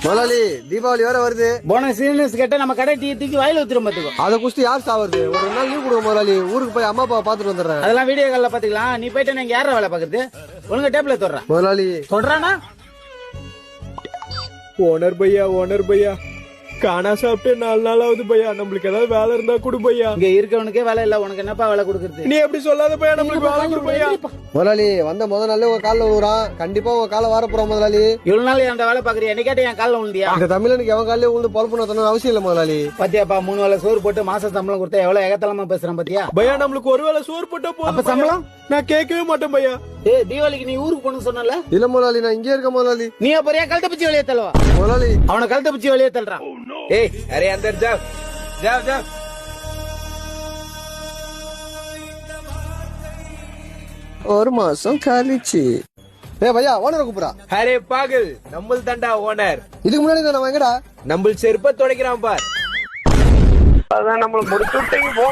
முதலாளி தீபாவளி வேற வருது. போனஸ் சீனஸ் கேட்டா நம்ம கடை டீ தூக்கி வாயில ஊத்துறோம் பாத்துக்கோ. அதை குஸ்தி யார் சாவது? ஒரு 2 நாள் லீவ் கொடுங்க முதலாளி. ஊருக்கு போய் அம்மா அப்பா பாத்துட்டு வந்துடுறேன். அதெல்லாம் வீடியோ கால்ல பாத்துக்கலாம். நீ போயிட்டு நீங்க யார வேலை பாக்குறது? ஒழுங்கா டேப்ல தொடுறா முதலாளி. தொடுறானா? ஓனர் பையா காணா சாப்பிட்டு 4 நாள் ஆகுது பையா. நம்மளுக்கு ஏதாவது வேலை இருந்தா கொடு பையா. இங்க இருக்கவனுக்கே வேலை இல்ல, உனக்கு என்னப்பா வேலை கொடுக்கறது? நீ எப்படி சொல்லாத பையா, நம்மளுக்கு வேலை கொடு பையா. முதலாளி வந்த முதல் நாள் உங்க காலில் விழுறான். கண்டிப்பா உங்க காலை வார போறோம் முதலாளி. இவ்வளவு நாள் என் வேலை பாக்குறியா? என்ன கேட்ட என் காலில் விழுந்தியா? இந்த தமிழனுக்கு எவன் காலையில விழுந்து பொழப்பு நடத்தணும் அவசியம் இல்ல முதலாளி. பாத்தியாப்பா, 3 வேளை சோறு போட்டு மாச சம்பளம் கொடுத்தா எவ்வளவு ஏகத்தலமா பேசுறான் பாத்தியா? பையா நம்மளுக்கு ஒருவேளை சோறு போட்டா அப்ப போதும். சம்பளம் நான் கேட்கவே மாட்டேன் பையா. ஏய், தீபாவளிக்கு நீ ஊருக்கு போகணும்னு சொன்னல? இல்ல முதலாளி, நான் இங்கே இருக்க முதலாளி. நீ அப்பறியா கழுத்த பிச்சு வெளியே தள்ளுவா? முதலாளி அவனை கழுத்த பிச்சு வெளியே தள்ளுறான். ஏய் அரே अंदर जाओ जाओ जाओ. ஒரு மாசம் கழிச்சு. ஏ பையா, ஓனரை கூப்பிடா. அரே பாகல், நம்மள் தண்டா ஓனர். இதுக்கு முன்னாடி நான் எங்கடா? நம்மள் செருப்ப துடைக்கிறான் பார். அதான் நம்மள முடிச்சு விட்டீங்க போ.